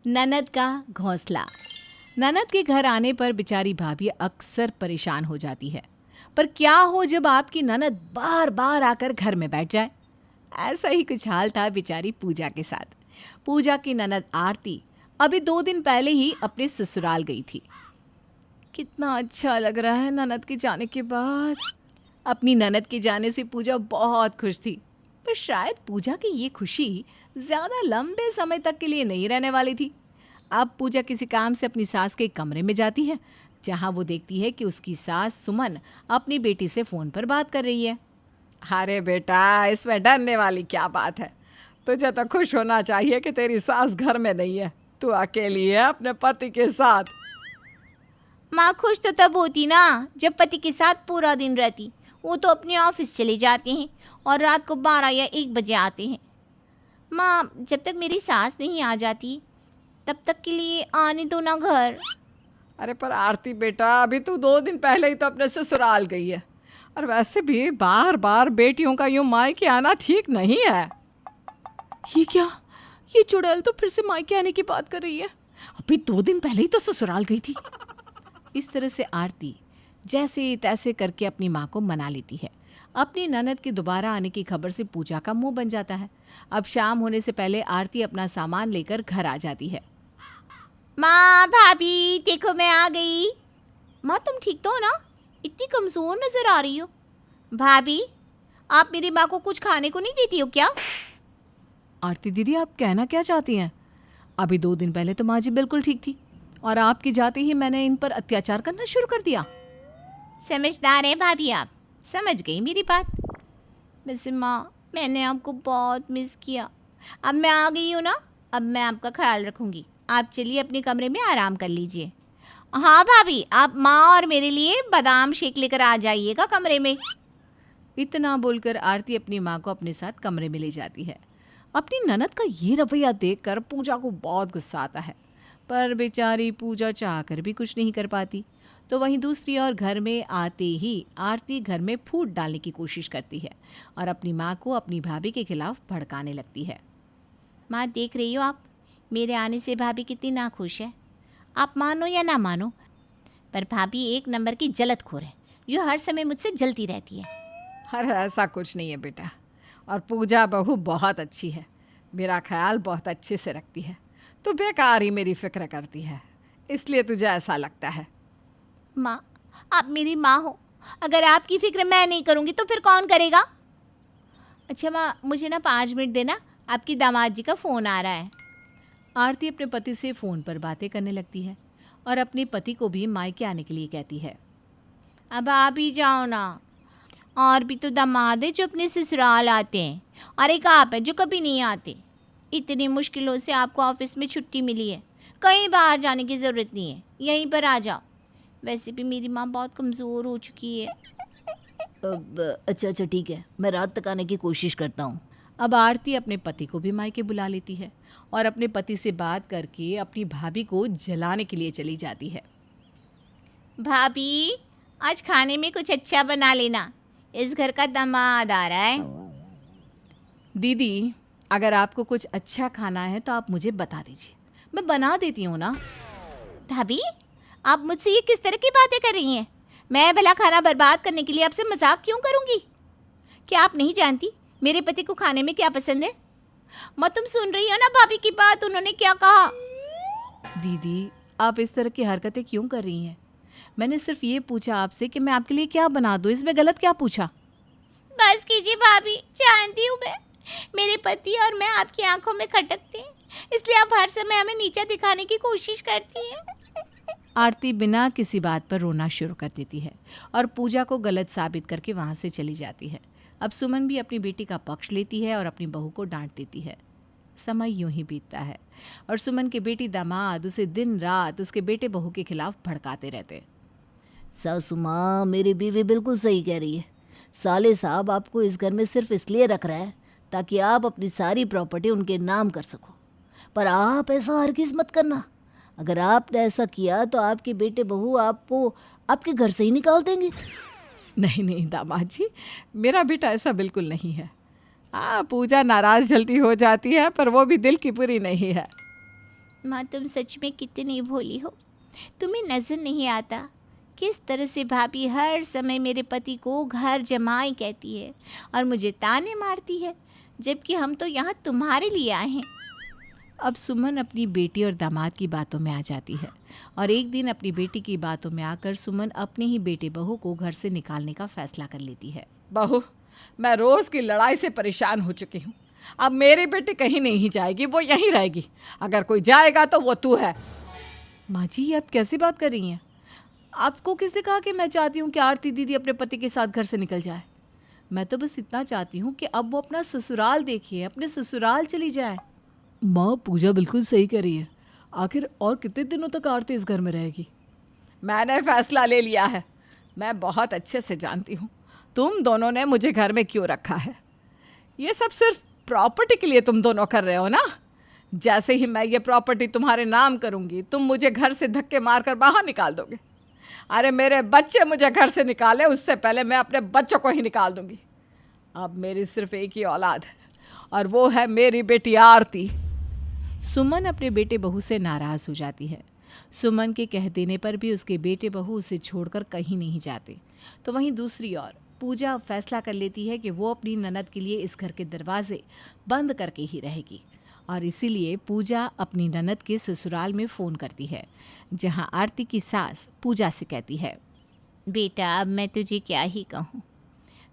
ननद का घोंसला। ननद के घर आने पर बेचारी भाभी अक्सर परेशान हो जाती है। पर क्या हो जब आपकी ननद बार बार आकर घर में बैठ जाए। ऐसा ही कुछ हाल था बेचारी पूजा के साथ। पूजा की ननद आरती अभी 2 दिन पहले ही अपने ससुराल गई थी। कितना अच्छा लग रहा है ननद के जाने के बाद। अपनी ननद के जाने से पूजा बहुत खुश थी, पर शायद पूजा की ये खुशी ज़्यादा लंबे समय तक के लिए नहीं रहने वाली थी। अब पूजा किसी काम से अपनी सास के कमरे में जाती है, जहाँ वो देखती है कि उसकी सास सुमन अपनी बेटी से फ़ोन पर बात कर रही है। अरे बेटा, इसमें डरने वाली क्या बात है। तुझे तो खुश होना चाहिए कि तेरी सास घर में नहीं है, तू अकेली है अपने पति के साथ। माँ खुश तो तब होती ना जब पति के साथ पूरा दिन रहती। वो तो अपने ऑफिस चले जाते हैं और रात को 12 या 1 बजे आते हैं। माँ, जब तक मेरी सास नहीं आ जाती तब तक के लिए आने दो ना घर। अरे पर आरती बेटा, अभी तू 2 दिन पहले ही तो अपने ससुराल गई है, और वैसे भी बार बार बेटियों का यूं मायके आना ठीक नहीं है। ये क्या, ये चुड़ैल तो फिर से मायके आने की बात कर रही है। अभी 2 दिन पहले ही तो ससुराल गई थी। इस तरह से आरती जैसे तैसे करके अपनी माँ को मना लेती है। अपनी ननद के दोबारा आने की खबर से पूजा का मुंह बन जाता है। अब शाम होने से पहले आरती अपना सामान लेकर घर आ जाती है। माँ, भाभी देखो मैं आ गई। माँ, तुम ठीक तो हो ना? इतनी कमज़ोर नज़र आ रही हो। भाभी, आप मेरी माँ को कुछ खाने को नहीं देती हो क्या? आरती दीदी, आप कहना क्या चाहती हैं? अभी 2 दिन पहले तो माँ जी बिल्कुल ठीक थी, और आपकी जाते ही मैंने इन पर अत्याचार करना शुरू कर दिया। समझदार है भाभी, आप समझ गई मेरी बात। वैसे माँ, मैंने आपको बहुत मिस किया। अब मैं आ गई हूँ ना, अब मैं आपका ख्याल रखूँगी। आप चलिए अपने कमरे में आराम कर लीजिए। हाँ भाभी, आप माँ और मेरे लिए बादाम शेक लेकर आ जाइएगा कमरे में। इतना बोलकर आरती अपनी माँ को अपने साथ कमरे में ले जाती है। अपनी ननद का ये रवैया देखकर पूजा को बहुत गुस्सा आता है, पर बेचारी पूजा चाहकर भी कुछ नहीं कर पाती। तो वहीं दूसरी ओर घर में आते ही आरती घर में फूट डालने की कोशिश करती है और अपनी माँ को अपनी भाभी के खिलाफ भड़काने लगती है। माँ, देख रही हो आप, मेरे आने से भाभी कितनी नाखुश है। आप मानो या ना मानो, पर भाभी 1 नंबर की जलतखोर है, जो हर समय मुझसे जलती रहती है। अरे ऐसा कुछ नहीं है बेटा, और पूजा बहू बहुत अच्छी है, मेरा ख्याल बहुत अच्छे से रखती है। तो बेकार ही मेरी फिक्र करती है, इसलिए तुझे ऐसा लगता है। माँ, आप मेरी माँ हो, अगर आपकी फिक्र मैं नहीं करूँगी तो फिर कौन करेगा? अच्छा माँ, मुझे ना 5 मिनट देना, आपकी दामाद जी का फ़ोन आ रहा है। आरती अपने पति से फ़ोन पर बातें करने लगती है और अपने पति को भी मायके आने के लिए कहती है। अब आप ही जाओ ना, और भी तो दामाद है जो अपने ससुराल आते हैं, और एक आप है जो कभी नहीं आते। इतनी मुश्किलों से आपको ऑफिस में छुट्टी मिली है, कहीं बाहर जाने की ज़रूरत नहीं है, यहीं पर आ जाओ। वैसे भी मेरी माँ बहुत कमज़ोर हो चुकी है। अच्छा ठीक है, मैं रात तक आने की कोशिश करता हूँ। अब आरती अपने पति को भी मायके बुला लेती है और अपने पति से बात करके अपनी भाभी को जलाने के लिए चली जाती है। भाभी, आज खाने में कुछ अच्छा बना लेना, इस घर का दामाद आ रहा है। दीदी, अगर आपको कुछ अच्छा खाना है तो आप मुझे बता दीजिए, मैं बना देती हूँ ना। भाभी, आप मुझसे ये किस तरह की बातें कर रही हैं? मैं भला खाना बर्बाद करने के लिए आपसे मजाक क्यों करूँगी? क्या आप नहीं जानती मेरे पति को खाने में क्या पसंद है? माँ, तुम सुन रही हो ना भाभी की बात, उन्होंने क्या कहा? दीदी, आप इस तरह की हरकतें क्यों कर रही हैं? मैंने सिर्फ ये पूछा आपसे कि मैं आपके लिए क्या बना दूँ, इसमें गलत क्या पूछा? बस कीजिए भाभी, जानती हूँ मैं, मेरे पति और मैं आपकी आंखों में खटकते हैं, इसलिए आप हर समय हमें नीचा दिखाने की कोशिश करती हैं। आरती बिना किसी बात पर रोना शुरू कर देती है और पूजा को गलत साबित करके वहाँ से चली जाती है। अब सुमन भी अपनी बेटी का पक्ष लेती है और अपनी बहू को डांट देती है। समय यूं ही बीतता है और सुमन के बेटी दामाद उसे दिन रात उसके बेटे बहू के खिलाफ भड़काते रहते। सासू माँ, मेरी बीवी बिल्कुल सही कह रही है। साले साहब आपको इस घर में सिर्फ इसलिए रख रहा है ताकि आप अपनी सारी प्रॉपर्टी उनके नाम कर सको, पर आप ऐसा हरगिज़ मत करना। अगर आपने ऐसा किया तो आपके बेटे बहू आपको आपके घर से ही निकाल देंगे। नहीं नहीं दामाद जी, मेरा बेटा ऐसा बिल्कुल नहीं है। पूजा नाराज़ जल्दी हो जाती है, पर वो भी दिल की पूरी नहीं है। माँ तुम सच में कितनी भोली हो। तुम्हें नज़र नहीं आता किस तरह से भाभी हर समय मेरे पति को घर जमाई कहती है और मुझे ताने मारती है, जबकि हम तो यहाँ तुम्हारे लिए आए हैं। अब सुमन अपनी बेटी और दामाद की बातों में आ जाती है और एक दिन अपनी बेटी की बातों में आकर सुमन अपने ही बेटे बहू को घर से निकालने का फैसला कर लेती है। बहू, मैं रोज़ की लड़ाई से परेशान हो चुकी हूँ। अब मेरी बेटी कहीं नहीं जाएगी, वो यहीं रहेगी। अगर कोई जाएगा तो वो तू है। माँ जी, ये आप कैसी बात कर रही हैं? आपको किसने कहा कि मैं चाहती हूँ कि आरती दीदी अपने पति के साथ घर से निकल जाए? मैं तो बस इतना चाहती हूँ कि अब वो अपना ससुराल देखिए, अपने ससुराल चली जाए। माँ, पूजा बिल्कुल सही कह रही है। आखिर और कितने दिनों तक आरती इस घर में रहेगी? मैंने फैसला ले लिया है। मैं बहुत अच्छे से जानती हूँ तुम दोनों ने मुझे घर में क्यों रखा है। ये सब सिर्फ प्रॉपर्टी के लिए तुम दोनों कर रहे हो ना। जैसे ही मैं ये प्रॉपर्टी तुम्हारे नाम करूँगी, तुम मुझे घर से धक्के मारकर बाहर निकाल दोगे। अरे मेरे बच्चे मुझे घर से निकाले उससे पहले मैं अपने बच्चों को ही निकाल दूँगी। अब मेरी सिर्फ एक ही औलाद है और वो है मेरी बेटी आरती। सुमन अपने बेटे बहू से नाराज़ हो जाती है। सुमन के कह देने पर भी उसके बेटे बहू उसे छोड़कर कहीं नहीं जाते। तो वहीं दूसरी ओर पूजा फैसला कर लेती है कि वो अपनी ननद के लिए इस घर के दरवाजे बंद करके ही रहेगी और इसीलिए पूजा अपनी ननद के ससुराल में फ़ोन करती है, जहां आरती की सास पूजा से कहती है, बेटा अब मैं तुझे क्या ही कहूँ।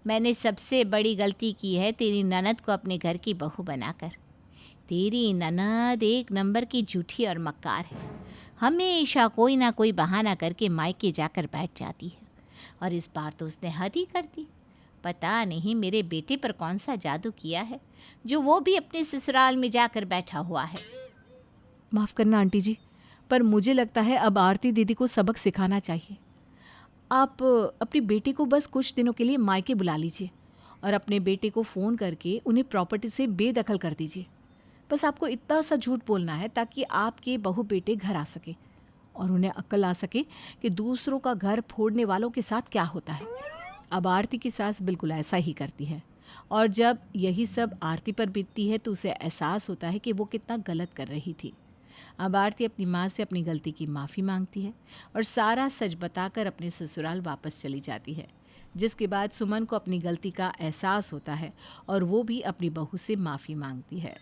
मैंने सबसे बड़ी गलती की है तेरी ननद को अपने घर की बहू बनाकर। तेरी ननद एक नंबर की झूठी और मक्कार है। हमेशा कोई ना कोई बहाना करके मायके जाकर बैठ जाती है और इस बार तो उसने हद ही कर दी। पता नहीं मेरे बेटे पर कौन सा जादू किया है जो वो भी अपने ससुराल में जाकर बैठा हुआ है। माफ़ करना आंटी जी, पर मुझे लगता है अब आरती दीदी को सबक सिखाना चाहिए। आप अपनी बेटी को बस कुछ दिनों के लिए मायके बुला लीजिए और अपने बेटे को फ़ोन करके उन्हें प्रॉपर्टी से बेदखल कर दीजिए। बस आपको इतना सा झूठ बोलना है ताकि आपके बहू बेटे घर आ सके और उन्हें अक्ल आ सके कि दूसरों का घर फोड़ने वालों के साथ क्या होता है। अब आरती की सास बिल्कुल ऐसा ही करती है और जब यही सब आरती पर बीतती है तो उसे एहसास होता है कि वो कितना गलत कर रही थी। अब आरती अपनी माँ से अपनी गलती की माफ़ी मांगती है और सारा सच बताकर अपने ससुराल वापस चली जाती है, जिसके बाद सुमन को अपनी गलती का एहसास होता है और वो भी अपनी बहू से माफ़ी मांगती है।